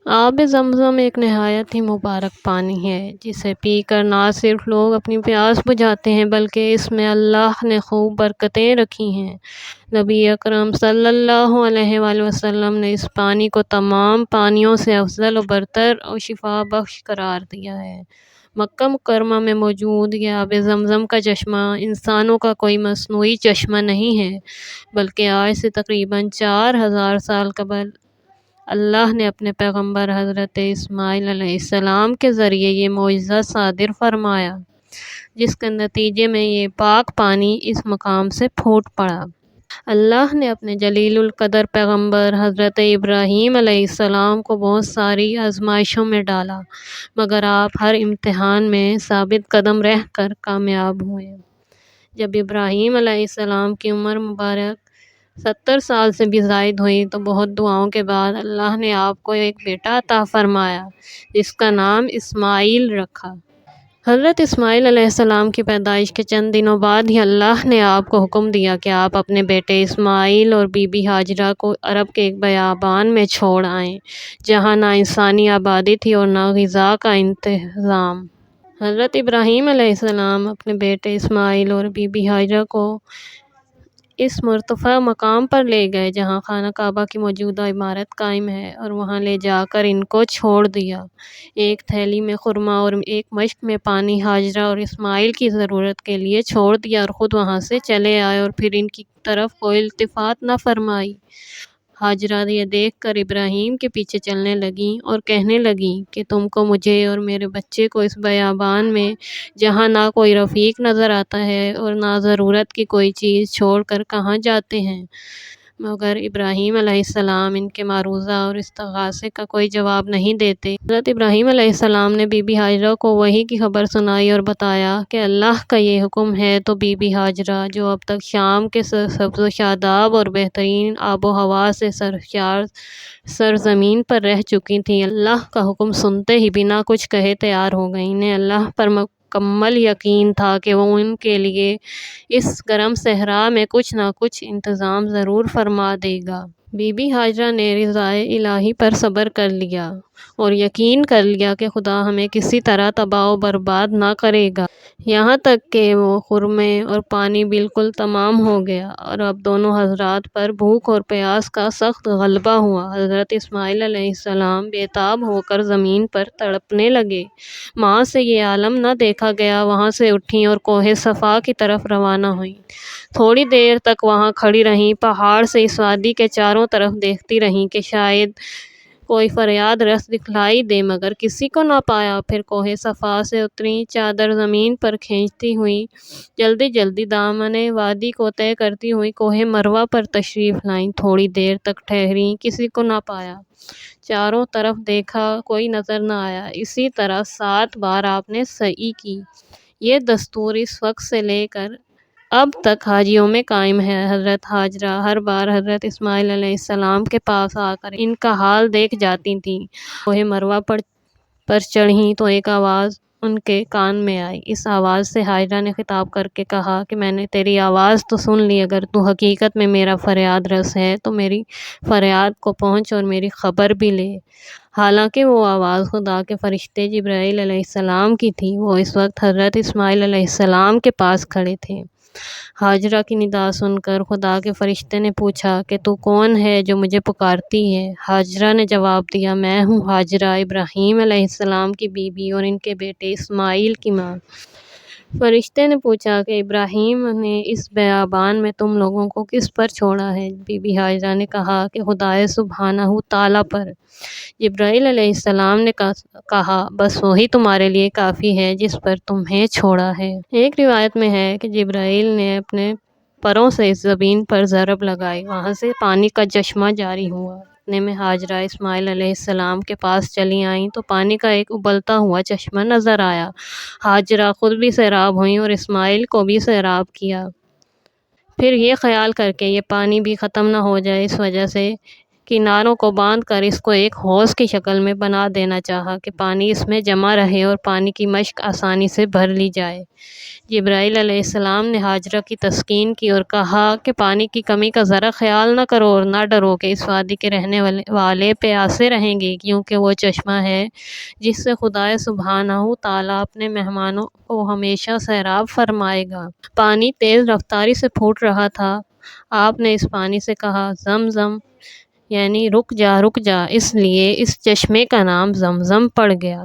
آب زمزم ایک نہایت ہی مبارک پانی ہے جسے پی کر نہ صرف لوگ اپنی پیاس بجھاتے ہیں بلکہ اس میں اللہ نے خوب برکتیں رکھی ہیں۔ نبی اکرم صلی اللہ علیہ وآلہ وسلم نے اس پانی کو تمام پانیوں سے افضل و برتر اور شفا بخش قرار دیا ہے۔ مکہ مکرمہ میں موجود یہ آب زمزم کا چشمہ انسانوں کا کوئی مصنوعی چشمہ نہیں ہے بلکہ آج سے تقریباً 4000 سال قبل اللہ نے اپنے پیغمبر حضرت اسماعیل علیہ السلام کے ذریعے یہ معجزہ صادر فرمایا، جس کے نتیجے میں یہ پاک پانی اس مقام سے پھوٹ پڑا۔ اللہ نے اپنے جلیل القدر پیغمبر حضرت ابراہیم علیہ السلام کو بہت ساری آزمائشوں میں ڈالا، مگر آپ ہر امتحان میں ثابت قدم رہ کر کامیاب ہوئے۔ جب ابراہیم علیہ السلام کی عمر مبارک 70 سال سے بھی زائد ہوئی تو بہت دعاؤں کے بعد اللہ نے آپ کو ایک بیٹا عطا فرمایا جس کا نام اسماعیل رکھا۔ حضرت اسماعیل علیہ السلام کی پیدائش کے چند دنوں بعد ہی اللہ نے آپ کو حکم دیا کہ آپ اپنے بیٹے اسماعیل اور بی بی ہاجرہ کو عرب کے ایک بیابان میں چھوڑ آئیں جہاں نہ انسانی آبادی تھی اور نہ غذا کا انتظام۔ حضرت ابراہیم علیہ السلام اپنے بیٹے اسماعیل اور بی بی ہاجرہ کو اس مرتفع مقام پر لے گئے جہاں خانہ کعبہ کی موجودہ عمارت قائم ہے اور وہاں لے جا کر ان کو چھوڑ دیا۔ ایک تھیلی میں خرما اور ایک مشک میں پانی ہاجرہ اور اسماعیل کی ضرورت کے لیے چھوڑ دیا اور خود وہاں سے چلے آئے اور پھر ان کی طرف کوئی التفات نہ فرمائی۔ ہاجرہ یہ دیکھ کر ابراہیم کے پیچھے چلنے لگیں اور کہنے لگیں کہ تم کو مجھے اور میرے بچے کو اس بیابان میں جہاں نہ کوئی رفیق نظر آتا ہے اور نہ ضرورت کی کوئی چیز چھوڑ کر کہاں جاتے ہیں؟ مگر ابراہیم علیہ السلام ان کے معروضہ اور استغاثے کا کوئی جواب نہیں دیتے۔ حضرت ابراہیم علیہ السلام نے بی بی ہاجرہ کو وحی کی خبر سنائی اور بتایا کہ اللہ کا یہ حکم ہے تو بی بی ہاجرہ جو اب تک شام کے سبز و شاداب اور بہترین آب و ہوا سے سرشار سرزمین پر رہ چکی تھیں، اللہ کا حکم سنتے ہی بنا کچھ کہے تیار ہو گئیں۔ انہیں اللہ پر مکمل یقین تھا کہ وہ ان کے لیے اس گرم صحرا میں کچھ نہ کچھ انتظام ضرور فرما دے گا۔ بی بی ہاجرہ نے رضائے الہی پر صبر کر لیا اور یقین کر لیا کہ خدا ہمیں کسی طرح تباہ و برباد نہ کرے گا، یہاں تک کہ وہ خرمے اور پانی بالکل تمام ہو گیا اور اب دونوں حضرات پر بھوک اور پیاس کا سخت غلبہ ہوا۔ حضرت اسماعیل علیہ السلام بے تاب ہو کر زمین پر تڑپنے لگے۔ ماں سے یہ عالم نہ دیکھا گیا، وہاں سے اٹھیں اور کوہ صفا کی طرف روانہ ہوئیں۔ تھوڑی دیر تک وہاں کھڑی رہیں، پہاڑ سے اس وادی کے چاروں طرف دیکھتی رہیں کہ شاید کوئی فریاد رس دکھلائی دے، مگر کسی کو نہ پایا۔ پھر کوہ صفا سے اتریں، چادر زمین پر کھینچتی ہوئیں جلدی جلدی دامن وادی کو طے کرتی ہوئیں کوہ مروہ پر تشریف لائیں۔ تھوڑی دیر تک ٹھہریں، کسی کو نہ پایا، چاروں طرف دیکھا، کوئی نظر نہ آیا۔ اسی طرح 7 بار آپ نے سعی کی۔ یہ دستور اس وقت سے لے کر اب تک حاجیوں میں قائم ہے۔ حضرت ہاجرہ ہر بار حضرت اسماعیل علیہ السلام کے پاس آ کر ان کا حال دیکھ جاتی تھیں۔ کوہ مروہ پر چڑھیں تو ایک آواز ان کے کان میں آئی۔ اس آواز سے ہاجرہ نے خطاب کر کے کہا کہ میں نے تیری آواز تو سن لی، اگر تو حقیقت میں میرا فریاد رس ہے تو میری فریاد کو پہنچ اور میری خبر بھی لے۔ حالانکہ وہ آواز خدا کے فرشتے جبرائیل علیہ السلام کی تھی، وہ اس وقت حضرت اسماعیل علیہ السلام کے پاس کھڑے تھے۔ ہاجرہ کی ندا سن کر خدا کے فرشتے نے پوچھا کہ تو کون ہے جو مجھے پکارتی ہے؟ ہاجرہ نے جواب دیا، میں ہوں ہاجرہ، ابراہیم علیہ السلام کی بیوی اور ان کے بیٹے اسماعیل کی ماں۔ فرشتے نے پوچھا کہ ابراہیم نے اس بیابان میں تم لوگوں کو کس پر چھوڑا ہے؟ بی بی ہاجرہ نے کہا کہ خدائے سبحانہ تعالیٰ پر۔ جبرائیل علیہ السلام نے کہا، بس وہی تمہارے لیے کافی ہے جس پر تمہیں چھوڑا ہے۔ ایک روایت میں ہے کہ جبرائیل نے اپنے پروں سے اس زمین پر ضرب لگائی، وہاں سے پانی کا چشمہ جاری ہوا۔ اتنے میں ہاجرہ اسماعیل علیہ السلام کے پاس چلی آئیں تو پانی کا ایک ابلتا ہوا چشمہ نظر آیا۔ ہاجرہ خود بھی سیراب ہوئیں اور اسماعیل کو بھی سیراب کیا۔ پھر یہ خیال کر کے یہ پانی بھی ختم نہ ہو جائے، اس وجہ سے کناروں کو باندھ کر اس کو ایک حوض کی شکل میں بنا دینا چاہا کہ پانی اس میں جمع رہے اور پانی کی مشق آسانی سے بھر لی جائے۔ جبرائیل علیہ السلام نے ہاجرہ کی تسکین کی اور کہا کہ پانی کی کمی کا ذرا خیال نہ کرو اور نہ ڈرو کہ اس وادی کے رہنے والے پیاسے رہیں گے، کیونکہ وہ چشمہ ہے جس سے خدائے سبحانہ تعالیٰ اپنے مہمانوں کو ہمیشہ سیراب فرمائے گا۔ پانی تیز رفتاری سے پھوٹ رہا تھا۔ آپ نے اس پانی سے کہا، زمزم، یعنی رک جا، اس لیے اس چشمے کا نام زمزم پڑ گیا۔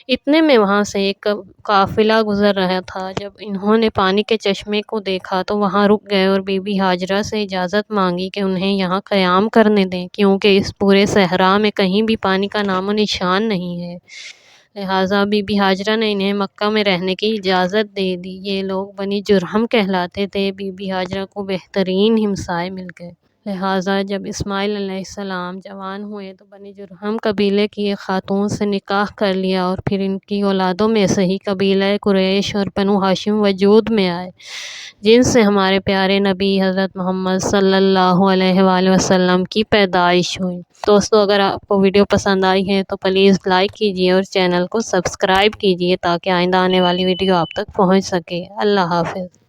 اتنے میں وہاں سے ایک قافلہ گزر رہا تھا۔ جب انہوں نے پانی کے چشمے کو دیکھا تو وہاں رک گئے اور بی بی ہاجرہ سے اجازت مانگی کہ انہیں یہاں قیام کرنے دیں، کیونکہ اس پورے صحرا میں کہیں بھی پانی کا نام و نشان نہیں ہے۔ لہٰذا بی بی ہاجرہ نے انہیں مکہ میں رہنے کی اجازت دے دی۔ یہ لوگ بنی جرہم کہلاتے تھے۔ بی بی ہاجرہ کو بہترین ہمسائے مل گئے۔ لہٰذا جب اسماعیل علیہ السلام جوان ہوئے تو بنی جرہم قبیلے کی ایک خاتون سے نکاح کر لیا اور پھر ان کی اولادوں میں سے ہی قبیلہ قریش اور بنو ہاشم وجود میں آئے، جن سے ہمارے پیارے نبی حضرت محمد صلی اللہ علیہ وآلہ وسلم کی پیدائش ہوئی۔ دوستو، اگر آپ کو ویڈیو پسند آئی ہے تو پلیز لائک کیجیے اور چینل کو سبسکرائب کیجیے تاکہ آئندہ آنے والی ویڈیو آپ تک پہنچ سکے۔ اللہ حافظ۔